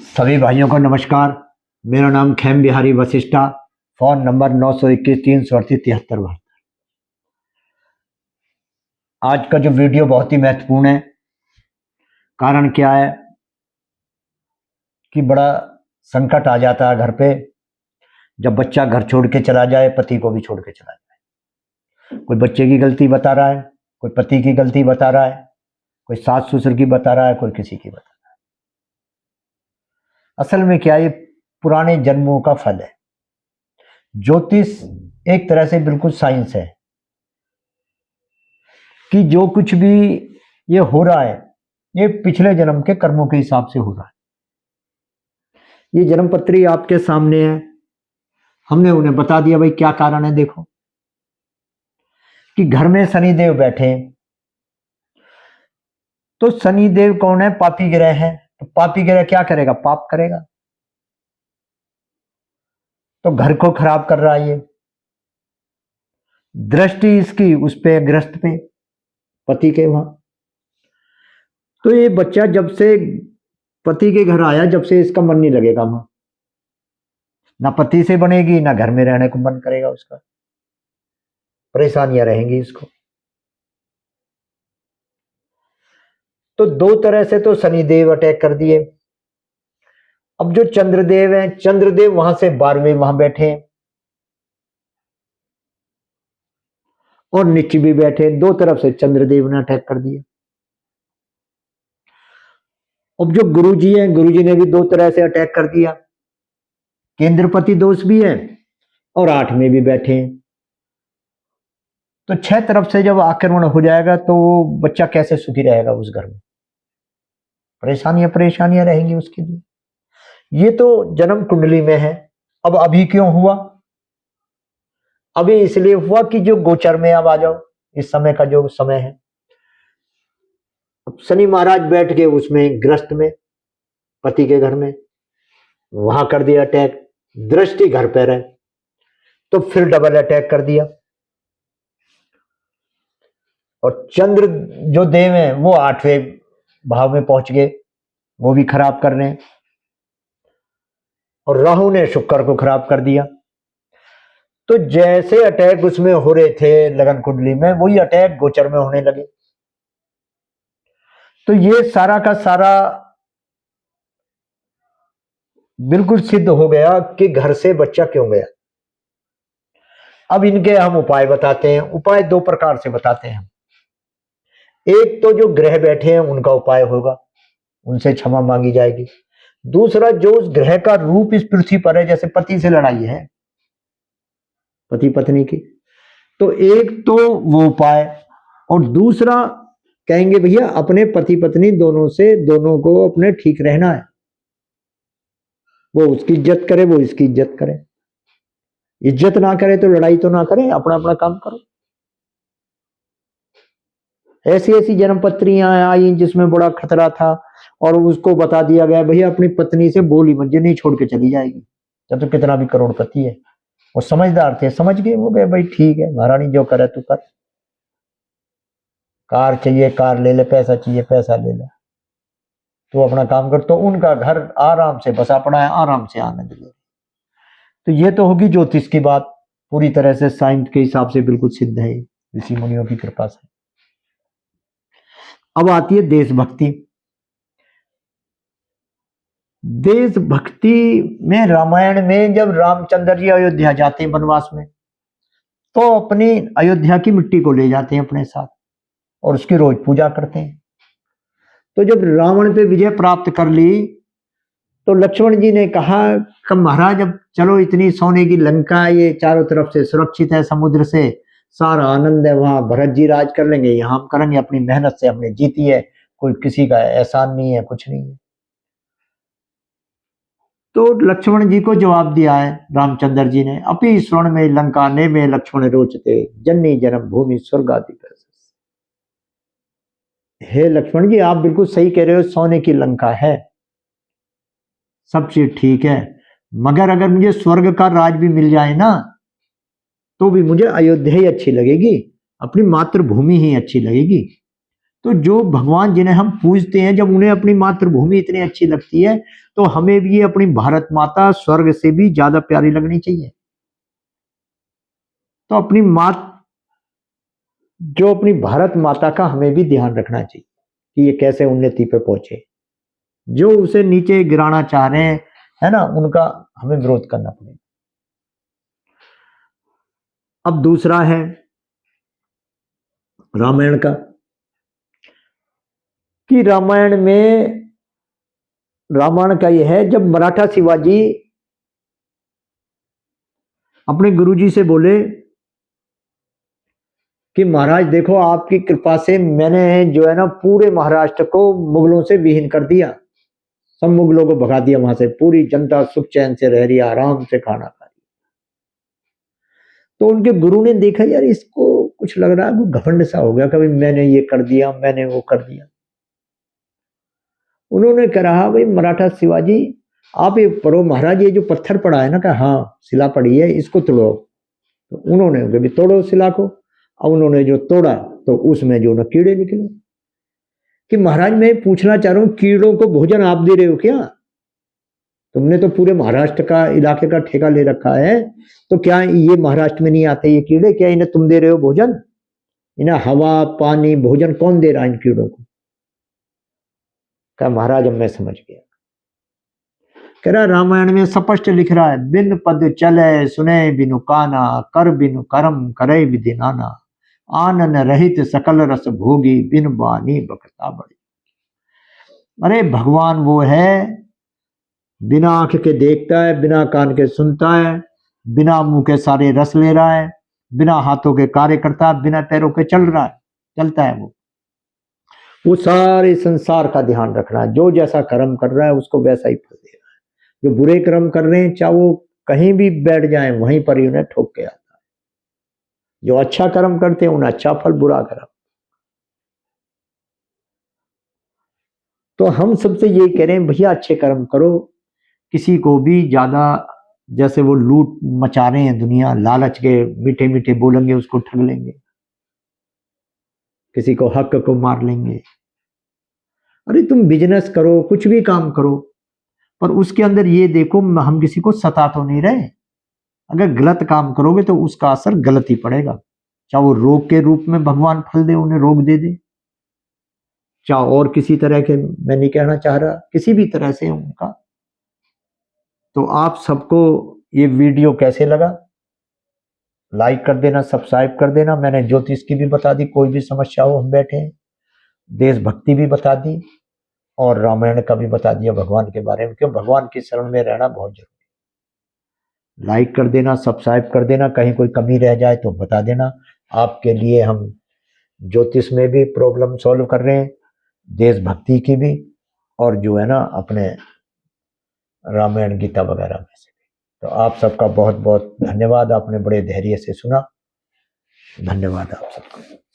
सभी भाइयों को नमस्कार। मेरा नाम खेम बिहारी वशिष्ठा। Phone number 921 338 73। आज का जो वीडियो बहुत ही महत्वपूर्ण है। कारण क्या है कि बड़ा संकट आ जाता है घर पे जब बच्चा घर छोड़ के चला जाए, पति को भी छोड़ के चला जाए। कोई बच्चे की गलती बता रहा है, कोई पति की गलती बता रहा है, कोई सास ससुर की बता रहा है, कोई किसी की बता रहा है। असल में क्या, ये पुराने जन्मों का फल है। ज्योतिष एक तरह से बिल्कुल साइंस है कि जो कुछ भी ये हो रहा है ये पिछले जन्म के कर्मों के हिसाब से हो रहा है। ये जन्म पत्री आपके सामने है, हमने उन्हें बता दिया भाई क्या कारण है। देखो कि घर में शनिदेव बैठे हैं, तो शनिदेव कौन है? पापी ग्रह है। तो पापी ग्रह क्या करेगा? पाप करेगा। तो घर को खराब कर रहा है ये। दृष्टि इसकी उस पे, ग्रस्त पे, पति के वहां। तो ये बच्चा जब से पति के घर आया, जब से इसका मन नहीं लगेगा वहां। ना पति से बनेगी, ना घर में रहने को मन करेगा उसका। परेशानियां रहेंगी इसको। तो दो तरह से तो शनिदेव अटैक कर दिए। अब जो चंद्रदेव हैं, चंद्रदेव वहां से 12वें वहां बैठे हैं और नीचे भी बैठे। दो तरफ से चंद्रदेव ने अटैक कर दिया। अब जो गुरुजी हैं, गुरुजी ने भी दो तरह से अटैक कर दिया। केंद्रपति दोष भी है और 8 में भी बैठे हैं। तो 6 तरफ से जब आक्रमण हो जाएगा तो बच्चा कैसे सुखी रहेगा उस घर में? परेशानियां परेशानियां रहेंगी उसके लिए। ये तो जन्म कुंडली में है। अब अभी क्यों हुआ? अभी इसलिए हुआ कि जो गोचर में अब आ जाओ, इस समय का जो समय है। अब शनि महाराज बैठ के उसमें ग्रस्त में, पति के घर में, वहां कर दिया अटैक। दृष्टि घर पर है तो फिर डबल अटैक कर दिया। और चंद्र जो देव हैं वो 8वें भाव में पहुंच गए, वो भी खराब कर रहे हैं। और राहु ने शुक्र को खराब कर दिया। तो जैसे अटैक उसमें हो रहे थे लगन कुंडली में, वही अटैक गोचर में होने लगे। तो ये सारा का सारा बिल्कुल सिद्ध हो गया कि घर से बच्चा क्यों गया। अब इनके हम उपाय बताते हैं। उपाय दो प्रकार से बताते हैं। एक तो जो ग्रह बैठे हैं उनका उपाय होगा, उनसे क्षमा मांगी जाएगी। दूसरा, जो उस ग्रह का रूप इस पृथ्वी पर है, जैसे पति से लड़ाई है, पति पत्नी की, तो एक तो वो उपाय। और दूसरा कहेंगे भैया अपने पति पत्नी दोनों से, दोनों को अपने ठीक रहना है। वो उसकी इज्जत करे, वो इसकी इज्जत करे। इज्जत ना करे तो लड़ाई तो ना करे, अपना अपना काम करो। ऐसी ऐसी जन्म पत्रियां आई जिसमें बड़ा खतरा था और उसको बता दिया गया भैया अपनी पत्नी से बोली मत, नहीं छोड़ के चली जाएगी। जब तो कितना भी करोड़पति है। वो समझदार थे, समझ गए। वो गए भाई ठीक है महारानी जो करे तू कर। कार चाहिए कार ले ले, पैसा चाहिए पैसा ले ले, तू अपना काम कर। तो उनका घर आराम से बसा पड़ा है, आराम से आनंद ले। तो ये तो होगी ज्योतिष की बात, पूरी तरह से साइंस के हिसाब से बिल्कुल सिद्ध है, ऋषि मुनियों की कृपा से। अब आती है देशभक्ति। देशभक्ति में रामायण में जब रामचंद्र जी अयोध्या जाते हैं वनवास में, तो अपनी अयोध्या की मिट्टी को ले जाते हैं अपने साथ और उसकी रोज पूजा करते हैं। तो जब रावण पे विजय प्राप्त कर ली तो लक्ष्मण जी ने कहा कि महाराज अब चलो, इतनी सोने की लंका, ये चारों तरफ से सुरक्षित है, समुद्र से सारा आनंद है, वहां भरत जी राज कर लेंगे, यहां हम करेंगे। अपनी मेहनत से हमने जीती है, कोई किसी का एहसान नहीं है, कुछ नहीं है। तो लक्ष्मण जी को जवाब दिया है रामचंद्र जी ने, अपि स्वर्ण में लंका ने में लक्ष्मण रोचते, जननी जन्म भूमि स्वर्गादि। हे लक्ष्मण जी आप बिल्कुल सही कह रहे हो, सोने की लंका है, सब चीज ठीक है, मगर अगर मुझे स्वर्ग का राज भी मिल जाए ना तो भी मुझे अयोध्या ही अच्छी लगेगी, अपनी मातृभूमि ही अच्छी लगेगी। तो जो भगवान जिन्हें हम पूजते हैं, जब उन्हें अपनी मातृभूमि इतनी अच्छी लगती है, तो हमें भी अपनी भारत माता स्वर्ग से भी ज्यादा प्यारी लगनी चाहिए। तो अपनी मात जो अपनी भारत माता का हमें भी ध्यान रखना चाहिए कि ये कैसे उन्नति पे पहुंचे। जो उसे नीचे गिराना चाह रहे हैं, है ना, उनका हमें विरोध करना पड़ेगा। अब दूसरा है रामायण का, कि रामायण का यह है, जब मराठा शिवाजी अपने गुरुजी से बोले कि महाराज देखो, आपकी कृपा से मैंने जो है ना पूरे महाराष्ट्र को मुगलों से विहीन कर दिया, सब मुगलों को भगा दिया वहां से, पूरी जनता सुख चैन से रह रही है, आराम से खाना खा रही। तो उनके गुरु ने देखा, यार इसको कुछ लग रहा है, वो घमंड सा हो गया, कभी मैंने ये कर दिया, मैंने वो कर दिया। उन्होंने कहा, भाई मराठा शिवाजी आप ये पढ़ो महाराज, ये जो पत्थर पड़ा है ना, कहा हाँ शिला पड़ी है, इसको तोड़ो। तो उन्होंने भी तोड़ो शिला को। अब उन्होंने जो तोड़ा तो उसमें जो ना कीड़े निकले। कि महाराज मैं पूछना चाह रहा हूं, कीड़ों को भोजन आप दे रहे हो क्या? तुमने तो पूरे महाराष्ट्र का इलाके का ठेका ले रखा है, तो क्या ये महाराष्ट्र में नहीं आते ये कीड़े? क्या इन्हें तुम दे रहे हो भोजन? इन्हें हवा पानी भोजन कौन दे रहा है इन कीड़ों को? कहा महाराज अब मैं समझ गया। कह रहा रामायण में स्पष्ट लिख रहा है, बिन पद चले सुने बिनु काना, कर बिनु कर्म करे विधि नाना, आनन रहित सकल रस भोगी, बिन बानी बकता बड़ी। अरे भगवान वो है, बिना आंख के देखता है, बिना कान के सुनता है, बिना मुंह के सारे रस ले रहा है, बिना हाथों के कार्य करता है, बिना पैरों के चलता है। वो सारे संसार का ध्यान रख रहा है। जो जैसा कर्म कर रहा है उसको वैसा ही फल दे रहा है। जो बुरे कर्म कर रहे हैं, चाहे वो कहीं भी बैठ जाए, वहीं पर ही उन्हें ठोक के आता है। जो अच्छा कर्म करते हैं उन्हें अच्छा फल, बुरा कर्म। तो हम सबसे ये कह रहे हैं, भैया अच्छे कर्म करो। किसी को भी ज्यादा, जैसे वो लूट मचा रहे हैं दुनिया, लालच के मीठे मीठे बोलेंगे उसको ठग लेंगे, किसी को हक को मार लेंगे। अरे तुम बिजनेस करो, कुछ भी काम करो, पर उसके अंदर ये देखो हम किसी को सता तो नहीं रहे। अगर गलत काम करोगे तो उसका असर गलत ही पड़ेगा। चाहे वो रोग के रूप में भगवान फल दे, उन्हें रोग दे दे, चाहे और किसी तरह के, मैं नहीं कहना चाह रहा, किसी भी तरह से उनका। तो आप सबको ये वीडियो कैसे लगा? लाइक कर देना, सब्सक्राइब कर देना। मैंने ज्योतिष की भी बता दी, कोई भी समस्या हो हम बैठे हैं। देशभक्ति भी बता दी और रामायण का भी बता दिया, भगवान के बारे में, क्यों भगवान की शरण में रहना बहुत जरूरी। लाइक कर देना, सब्सक्राइब कर देना, कहीं कोई कमी रह जाए तो बता देना। आपके लिए हम ज्योतिष में भी प्रॉब्लम सॉल्व कर रहे हैं, देशभक्ति की भी, और जो है ना अपने रामायण गीता वगैरह में से। तो आप सबका बहुत बहुत धन्यवाद, आपने बड़े धैर्य से सुना। धन्यवाद आप सबका।